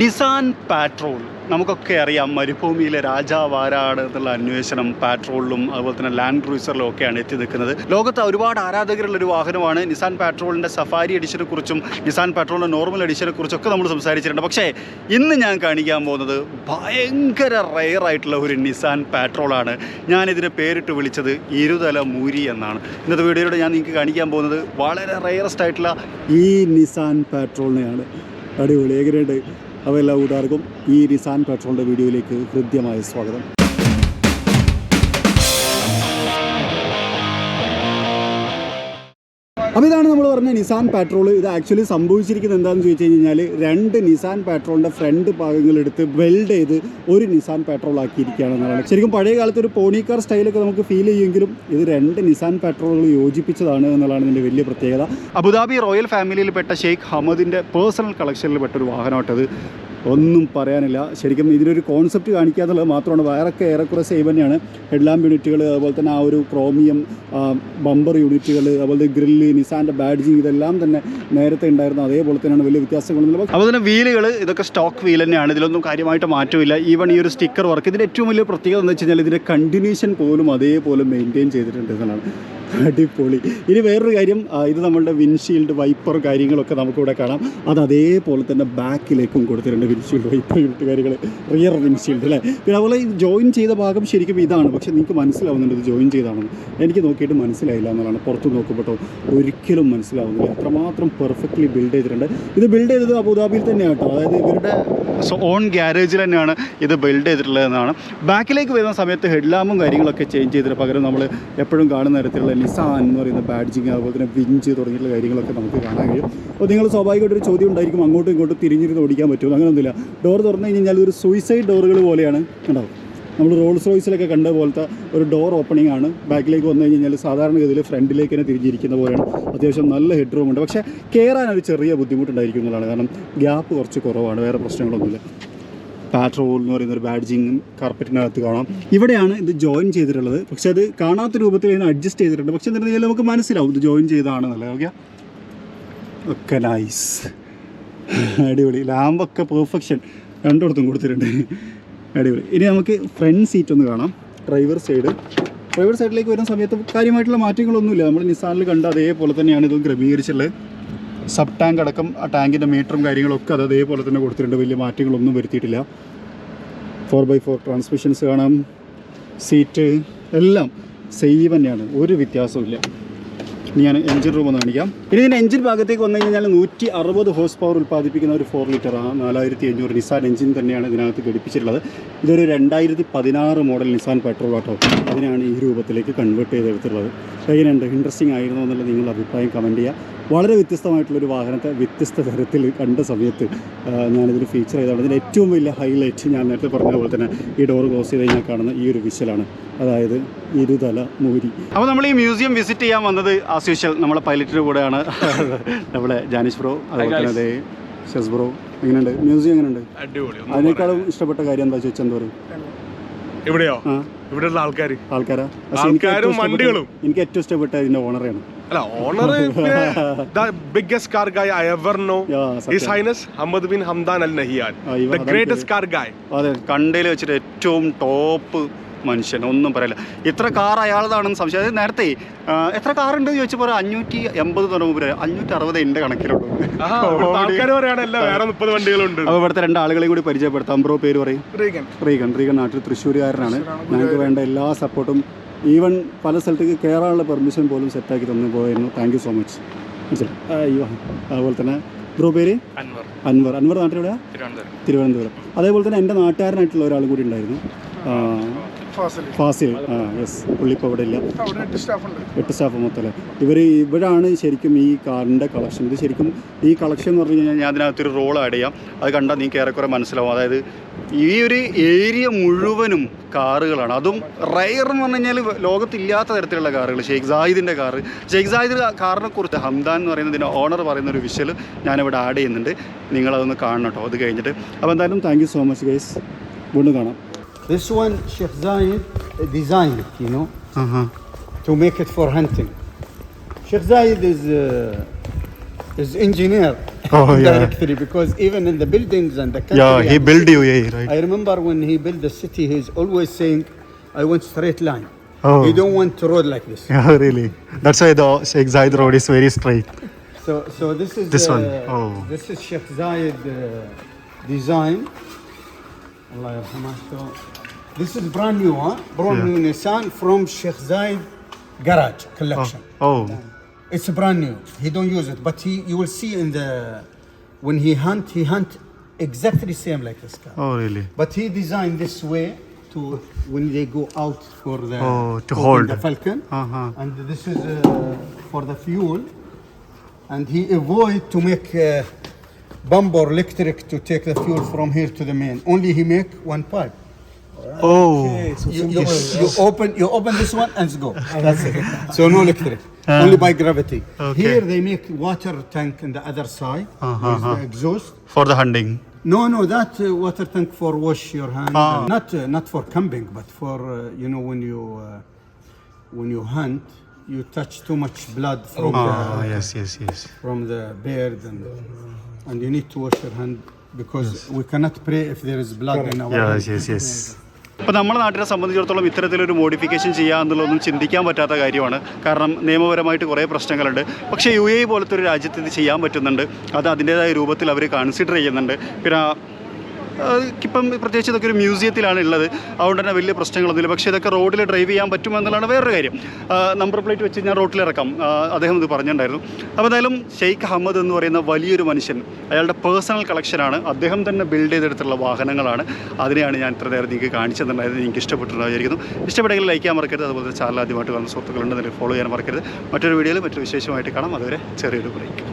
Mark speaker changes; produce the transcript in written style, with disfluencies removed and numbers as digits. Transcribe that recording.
Speaker 1: Nissan Patrol നമുക്കൊക്കെ അറിയാം, മരുഭൂമിയിലെ രാജാവ് ആരാണ് എന്നുള്ള അന്വേഷണം പാട്രോളിലും അതുപോലെ തന്നെ ലാൻഡ് ക്രൂസറിലും ഒക്കെയാണ് എത്തി നിൽക്കുന്നത്. ലോകത്ത് ഒരുപാട് ആരാധകരുള്ളൊരു വാഹനമാണ്. നിസാൻ പാട്രോളിൻ്റെ സഫാരി എഡിഷനെ കുറിച്ചും നിസാൻ പാട്രോളിൻ്റെ നോർമൽ എഡിഷനെ കുറിച്ചൊക്കെ നമ്മൾ സംസാരിച്ചിട്ടുണ്ട്. പക്ഷേ ഇന്ന് ഞാൻ കാണിക്കാൻ പോകുന്നത് ഭയങ്കര റെയറായിട്ടുള്ള ഒരു നിസാൻ പാട്രോളാണ്. ഞാനിതിനെ പേരിട്ട് വിളിച്ചത് ഇരുതല മൂരി എന്നാണ്. ഇന്നത്തെ വീഡിയോയിലൂടെ ഞാൻ നിങ്ങൾക്ക് കാണിക്കാൻ പോകുന്നത് വളരെ റെയറസ്റ്റ് ആയിട്ടുള്ള ഈ നിസാൻ പാട്രോളിനെയാണ്. അടിപൊളി എങ്ങനെയുണ്ട്? അപ്പോൾ എല്ലാ കൂട്ടുകാർക്കും ഈ നിസാൻ പാട്രോളിൻ്റെ വീഡിയോയിലേക്ക് ഹൃദ്യമായ സ്വാഗതം. അപ്പോൾ ഇതാണ് നമ്മൾ പറഞ്ഞ നിസാൻ പാട്രോൾ. ഇത് ആക്ച്വലി സംഭവിച്ചിരിക്കുന്നത് എന്താണെന്ന് ചോദിച്ചു കഴിഞ്ഞാൽ, രണ്ട് നിസാൻ പാട്രോളിൻ്റെ ഫ്രണ്ട് ഭാഗങ്ങളെടുത്ത് വെൽഡ് ചെയ്ത് ഒരു നിസാൻ പാട്രോൾ ആക്കിയിരിക്കുകയാണെന്നുള്ളതാണ്. ശരിക്കും പഴയ കാലത്ത് ഒരു പോണിക്കാർ സ്റ്റൈലൊക്കെ നമുക്ക് ഫീൽ ചെയ്യുമെങ്കിലും ഇത് രണ്ട് നിസാൻ പാട്രോളുകൾ യോജിപ്പിച്ചതാണ് എന്നുള്ളതാണ് ഇതിൻ്റെ വലിയ പ്രത്യേകത. അബുദാബി റോയൽ ഫാമിലിയിൽപ്പെട്ട ഷെയ്ഖ് ഹമദിൻ്റെ പേഴ്സണൽ കളക്ഷനിൽപ്പെട്ട ഒരു വാഹനമായിട്ടത്. ഒന്നും പറയാനില്ല. ശരിക്കും ഇതിനൊരു കോൺസെപ്റ്റ് കാണിക്കുക എന്നുള്ളത് മാത്രമാണ്. വയറൊക്കെ ഏറെക്കുറെ സെയിം തന്നെയാണ്. ഹെഡ്ലാമ്പ് യൂണിറ്റുകൾ, അതുപോലെ തന്നെ ആ ഒരു ക്രോമിയം ബമ്പർ യൂണിറ്റുകൾ, അതുപോലെ ഗ്രില്ല്, നിസാൻ്റെ ബാഡ്ജിങ്, ഇതെല്ലാം തന്നെ നേരത്തെ ഉണ്ടായിരുന്നു. അതേപോലെ തന്നെയാണ്, വലിയ വ്യത്യാസങ്ങളൊന്നുമില്ല. അതുപോലെ തന്നെ വീലുകൾ ഇതൊക്കെ സ്റ്റോക്ക് വീൽ തന്നെയാണ്. ഇതിലൊന്നും കാര്യമായിട്ട് മാറ്റമില്ല. ഈവൺ ഈ ഒരു സ്റ്റിക്കർ വർക്ക്, ഇതിൻ്റെ ഏറ്റവും വലിയ പ്രത്യേകത എന്ന് വെച്ച് കഴിഞ്ഞാൽ ഇതിൻ്റെ കണ്ടിന്യൂഷൻ പോലും അതേപോലെ മെയിൻറ്റെയിൻ ചെയ്തിട്ടുണ്ട് എന്നുള്ളതാണ്. അടിപൊളി. ഇനി വേറൊരു കാര്യം, ഇത് നമ്മളുടെ വിൻഷീൽഡ് വൈപ്പർ കാര്യങ്ങളൊക്കെ നമുക്കിവിടെ കാണാം. അത് അതേപോലെ തന്നെ ബാക്കിലേക്കും കൊടുത്തിട്ടുണ്ട്. വിൻഷീൽഡ് വൈപ്പർ യൂണിറ്റ് കാര്യങ്ങൾ, റിയർ വിൻഷീൽഡ് അല്ലേ. പിന്നെ അതുപോലെ ജോയിൻ ചെയ്ത ഭാഗം ശരിക്കും ഇതാണ്. പക്ഷേ നിങ്ങൾക്ക് മനസ്സിലാവുന്നുണ്ട് ഇത് ജോയിൻ ചെയ്താണെന്ന്. എനിക്ക് നോക്കിയിട്ട് മനസ്സിലായില്ല എന്നുള്ളതാണ്. പുറത്ത് നോക്കുമ്പോട്ടോ ഒരിക്കലും മനസ്സിലാവുന്നില്ല. അത്രമാത്രം പെർഫെക്റ്റ്ലി ബിൽഡ് ചെയ്തിട്ടുണ്ട്. ഇത് ബിൽഡ് ചെയ്തത് അബുദാബിയിൽ തന്നെയാണ് കേട്ടോ. അതായത് ഇവരുടെ ഓൺ ഗ്യാരേജിൽ തന്നെയാണ് ഇത് ബിൽഡ് ചെയ്തിട്ടുള്ളത് എന്നാണ്. ബാക്കിലേക്ക് വരുന്ന സമയത്ത് ഹെഡ്ലാമ്പും കാര്യങ്ങളൊക്കെ ചേഞ്ച് ചെയ്തിട്ട് പകരം നമ്മൾ എപ്പോഴും കാണുന്ന തരത്തിലുള്ള നിസാൻ എന്ന് പറയുന്ന ബാഡ്ജിങ്, അതുപോലെ തന്നെ വിഞ്ച് തുടങ്ങിയിട്ടുള്ള കാര്യങ്ങളൊക്കെ നമുക്ക് കാണാൻ കഴിയും. അപ്പോൾ നിങ്ങൾ സ്വാഭാവികമായിട്ടൊരു ചോദ്യം ഉണ്ടായിരിക്കും, അങ്ങോട്ടും ഇങ്ങോട്ടും തിരിഞ്ഞിരുന്ന് ഓടിക്കാൻ പറ്റുമോ? അങ്ങനെയൊന്നുമില്ല. ഡോർ തുറന്നു കഴിഞ്ഞാൽ ഒരു സൂയിസൈഡ് ഡോറുകൾ പോലെയാണ് ഉണ്ടാവും. നമ്മൾ റോൾസ് റോയ്സിലൊക്കെ കണ്ട പോലത്തെ ഒരു ഡോർ ഓപ്പണിംഗ് ആണ്. ബാക്കിലേക്ക് വന്നു കഴിഞ്ഞാൽ സാധാരണഗതിയിൽ ഫ്രണ്ടിലേക്ക് തന്നെ തിരിഞ്ഞിരിക്കുന്ന പോലെയാണ്. അത്യാവശ്യം നല്ല ഹെഡ് റൂം ഉണ്ട്. പക്ഷേ കയറാനൊരു ചെറിയ ബുദ്ധിമുട്ടുണ്ടായിരിക്കും എന്നുള്ളതാണ്. കാരണം ഗ്യാപ്പ് കുറച്ച് കുറവാണ്. വേറെ പ്രശ്നങ്ങളൊന്നുമില്ല. പാട്രോൾ എന്ന് പറയുന്ന ഒരു ബാഡ്ജിങ്ങും കാർപ്പറ്റിനകത്ത് കാണാം. ഇവിടെയാണ് ഇത് ജോയിൻ ചെയ്തിട്ടുള്ളത്. പക്ഷെ അത് കാണാത്ത രൂപത്തിൽ ഇതിനെ അഡ്ജസ്റ്റ് ചെയ്തിട്ടുണ്ട്. പക്ഷെ എന്നിട്ട് നമുക്ക് മനസ്സിലാവും ഇത് ജോയിൻ ചെയ്തതാണെന്നല്ലേ. ഓക്കെ, ഒക്കെ നൈസ്, അടിപൊളി. ലാമ്പൊക്കെ പെർഫെക്ഷൻ രണ്ടിടത്തും കൊടുത്തിട്ടുണ്ട്. അടിപൊളി. ഇനി നമുക്ക് ഫ്രണ്ട് സീറ്റ് ഒന്ന് കാണാം. ഡ്രൈവർ സൈഡിലേക്ക് വരുന്ന സമയത്ത് കാര്യമായിട്ടുള്ള മാറ്റങ്ങളൊന്നുമില്ല. നമ്മൾ നിസാനിൽ കണ്ട അതേപോലെ തന്നെയാണ് ഇതും ക്രമീകരിച്ചുള്ളത്. സബ് ടാങ്ക് അടക്കം ആ ടാങ്കിൻ്റെ മീറ്ററും കാര്യങ്ങളൊക്കെ അത് അതേപോലെ തന്നെ കൊടുത്തിട്ടുണ്ട്. വലിയ മാറ്റങ്ങളൊന്നും വരുത്തിയിട്ടില്ല. 4x4 ട്രാൻസ്മിഷൻസ് കാണാം. സീറ്റ് എല്ലാം സെയിം തന്നെയാണ്, ഒരു വ്യത്യാസവും ഇല്ല. ഇനി ഞാൻ എഞ്ചിൻ റൂം ഒന്ന് കാണിക്കാം. ഇനി ഇതിൻ്റെ എഞ്ചിൻ ഭാഗത്തേക്ക് വന്നു കഴിഞ്ഞാൽ 160 ഹോഴ്സ് പവർ ഉൽപ്പാദിപ്പിക്കുന്ന ഒരു 4 ലിറ്റർ 4500 നിസാൻ എഞ്ചിൻ തന്നെയാണ് ഇതിനകത്ത് ഘടിപ്പിച്ചിട്ടുള്ളത്. ഇതൊരു 2016 മോഡൽ നിസാൻ പെട്രോൾ ആട്ടോ. അതിനാണ് ഈ രൂപത്തിലേക്ക് കൺവേർട്ട് ചെയ്തെടുത്തിട്ടുള്ളത്. എങ്ങനെയുണ്ട്? ഇൻട്രസ്റ്റിംഗ് ആയിരുന്നു എന്നുള്ള നിങ്ങളുടെ അഭിപ്രായം കമൻറ്റ് ചെയ്യുക. വളരെ വ്യത്യസ്തമായിട്ടുള്ളൊരു വാഹനത്തെ വ്യത്യസ്ത തരത്തിൽ കണ്ട സമയത്ത് ഞാനിതിൽ ഫീച്ചർ ചെയ്തതാണ്. ഇതിൻ്റെ ഏറ്റവും വലിയ ഹൈലൈറ്റ് ഞാൻ നേരത്തെ പറഞ്ഞ പോലെ തന്നെ ഈ ഡോർ ക്ലോസ് ചെയ്ത് കഴിഞ്ഞാൽ കാണുന്ന ഈ ഒരു വിഷ്വലാണ്. അതായത് ഇരുതല മൂരി. അപ്പോൾ നമ്മൾ ഈ മ്യൂസിയം വിസിറ്റ് ചെയ്യാൻ വന്നത് ആസ് യൂഷ്വൽ നമ്മളെ പൈലറ്റിൻ്റെ കൂടെയാണ്. നമ്മുടെ ജാനിഷ് ബ്രോ, അതുപോലെ തന്നെ അതെ ഷെസ് ബ്രോ. എങ്ങനെയുണ്ട് മ്യൂസിയം? എങ്ങനെയുണ്ട്? അതിനേക്കാളും ഇഷ്ടപ്പെട്ട കാര്യം എന്താ ചോദിച്ചാൽ എന്താ പറയും?
Speaker 2: ഇവിടെയോ? ഇവിടെയുള്ള
Speaker 1: ആൾക്കാരാ
Speaker 2: വണ്ടികളും.
Speaker 1: എനിക്ക് ഏറ്റവും ഇഷ്ടപ്പെട്ട ഇതിന്റെ ഓണറാണ്.
Speaker 2: അല്ല, owner the biggest car guy I ever know, His Highness Hamad bin Hamdan Al Nahyan, the greatest car guy.
Speaker 1: അതെ, കണ്ടയിൽ വെച്ചിട്ട് ഏറ്റവും ടോപ്പ് മനുഷ്യൻ, ഒന്നും പറയില്ല. ഇത്ര കാർ അയാളതാണെന്ന് സംശയം. അതായത് നേരത്തെ എത്ര കാറുണ്ട് ചോദിച്ചപ്പോൾ 580 തുടങ്ങുമ്പോൾ 560 എൻ്റെ കണക്കിലുള്ളൂ. അപ്പോൾ ഇവിടുത്തെ 2 ആളുകളെയും കൂടി പരിചയപ്പെടുത്താം. ബ്രോ പേര് പറയും? റീഗൻ നാട്ടിൽ തൃശ്ശൂരുകാരനാണ്. ഞങ്ങൾക്ക് വേണ്ട എല്ലാ സപ്പോർട്ടും, ഈവൻ പല സ്ഥലത്തേക്ക് കയറാനുള്ള പെർമിഷൻ പോലും സെറ്റാക്കി തന്നു പോയിരുന്നു. Thank you so much. അയ്യോ, അതുപോലെ തന്നെ ബ്രോ പേര്? അൻവർ. നാട്ടിലെവിടെയാ? തിരുവനന്തപുരം. അതേപോലെ തന്നെ എൻ്റെ നാട്ടുകാരനായിട്ടുള്ള ഒരാളും കൂടി ഉണ്ടായിരുന്നു, ഫാസിൽ. യെസ്, പുള്ളി ഇപ്പോൾ ഇവിടെ ഇല്ല. 8 സ്റ്റാഫ് മൊത്തമല്ലേ. ഇവരാണ് ശരിക്കും ഈ കാറിൻ്റെ കളക്ഷൻ. ഇത് ശരിക്കും ഈ കളക്ഷൻ എന്ന് പറഞ്ഞു കഴിഞ്ഞാൽ ഞാൻ അതിനകത്തൊരു റോൾ ആഡ് ചെയ്യാം. അത് കണ്ടാൽ നിങ്ങൾക്ക് ഏറെക്കുറെ മനസ്സിലാവും. അതായത് ഈ ഒരു ഏരിയ മുഴുവനും കാറുകളാണ്. അതും റയർ എന്ന് പറഞ്ഞു കഴിഞ്ഞാൽ ലോകത്തില്ലാത്ത തരത്തിലുള്ള കാറുകൾ. ഷെയ്ഖ് സായിദിൻ്റെ കാറിനെ കുറിച്ച് ഹംദാൻ എന്ന് പറയുന്നതിൻ്റെ ഓണർ പറയുന്ന ഒരു വിഷ്വൽ ഞാനിവിടെ ആഡ് ചെയ്യുന്നുണ്ട്. നിങ്ങളതൊന്ന് കാണണം കേട്ടോ അത് കഴിഞ്ഞിട്ട്. അപ്പോൾ എന്തായാലും thank you so much guys. വീണ്ടും കാണാം.
Speaker 3: This one, Sheikh Zayed designed it, you know, to make it for hunting. Sheikh Zayed is is engineer
Speaker 1: Oh, yeah.
Speaker 3: directly, because even in the buildings and the country.
Speaker 1: Yeah, he
Speaker 3: and
Speaker 1: built
Speaker 3: city,
Speaker 1: UAE, right?
Speaker 3: I remember when he built the city, he's always saying, "I want straight line.
Speaker 1: Oh.
Speaker 3: You don't want to road like this."
Speaker 1: Yeah, really. That's why the Sheikh Zayed road is very straight.
Speaker 3: So this is
Speaker 1: This one. Oh.
Speaker 3: This is Sheikh Zayed design. Allah yarhamah. So this is brand new, huh? Brand
Speaker 1: Yeah.
Speaker 3: new Nissan from Sheikh Zayed garage collection.
Speaker 1: Oh.
Speaker 3: It's brand new. He don't use it, but you will see in the when he hunt exactly same like this car.
Speaker 1: Oh, really?
Speaker 3: But he designed this way to when they go out for the
Speaker 1: To
Speaker 3: open
Speaker 1: hold.
Speaker 3: the Falcon.
Speaker 1: Uh-huh.
Speaker 3: And this is for the fuel. And he avoid to make bumper electric to take the fuel from here to the main. Only he make one pipe.
Speaker 1: Oh.
Speaker 3: You open this one and it's go. That's it. So no electric. Only by gravity.
Speaker 1: Okay.
Speaker 3: Here they make water tank on the other side. With the exhaust.
Speaker 1: For the hunting.
Speaker 3: No, that water tank for wash your hand.
Speaker 1: Ah.
Speaker 3: Not for camping, but for when you hunt, you touch too much blood from
Speaker 1: Yes.
Speaker 3: from the beard, and you need to wash your hand because we cannot pray if there is blood in our hand.
Speaker 1: Yes. അപ്പോൾ നമ്മുടെ നാട്ടിനെ സംബന്ധിച്ചിടത്തോളം ഇത്തരത്തിലൊരു modification ചെയ്യുക എന്നുള്ളതൊന്നും ചിന്തിക്കാൻ പറ്റാത്ത കാര്യമാണ്. കാരണം നിയമപരമായിട്ട് കുറേ പ്രശ്നങ്ങളുണ്ട്. പക്ഷേ UAE പോലത്തെ ഒരു രാജ്യത്ത് ഇത് ചെയ്യാൻ പറ്റുന്നുണ്ട്. അത് അതിൻ്റേതായ രൂപത്തിൽ അവർ കൺസിഡർ ചെയ്യുന്നുണ്ട്. പിന്നെ ഇപ്പം പ്രത്യേകിച്ച് ഇതൊക്കെ ഒരു മ്യൂസിയത്തിലാണ് ഉള്ളത്, അതുകൊണ്ട് തന്നെ വലിയ പ്രശ്നങ്ങളൊന്നുമില്ല. പക്ഷേ ഇതൊക്കെ റോഡിൽ ഡ്രൈവ് ചെയ്യാൻ പറ്റുമെന്നുള്ളതാണ് വേറൊരു കാര്യം. നമ്പർ പ്ലേറ്റ് വെച്ച് ഞാൻ റോഡിലിറക്കാം, അദ്ദേഹം ഇത് പറഞ്ഞിട്ടുണ്ടായിരുന്നു. അപ്പോൾ എന്തായാലും ഷെയ്ഖ് അഹമ്മദ് എന്ന് പറയുന്ന വലിയൊരു മനുഷ്യൻ, അയാളുടെ പേഴ്സണൽ കളക്ഷനാണ്, അദ്ദേഹം തന്നെ ബിൽഡ് ചെയ്തെടുത്തുള്ള വാഹനങ്ങളാണ്. അതിനെയാണ് ഞാൻ ഇത്ര നേരം നിങ്ങൾക്ക് കാണിച്ചു തന്നിട്ടുണ്ടായത്. എനിക്ക് ഇഷ്ടപ്പെട്ടിട്ടുണ്ടായിരിക്കുന്നു. ഇഷ്ടപ്പെട്ടെങ്കിൽ ലൈക്ക് ചെയ്യാൻ മറക്കരുത്. അതുപോലെ ചാനൽ ആദ്യമായിട്ട് കാണുന്ന സുഹൃത്തുക്കളുണ്ടെങ്കിൽ ഫോളോ ചെയ്യാൻ മറക്കരുത്. മറ്റൊരു വീഡിയോയിൽ മറ്റൊരു വിശേഷമായിട്ട് കാണാം. അതുവരെ ചെറിയൊരു ബ്രേക്ക്.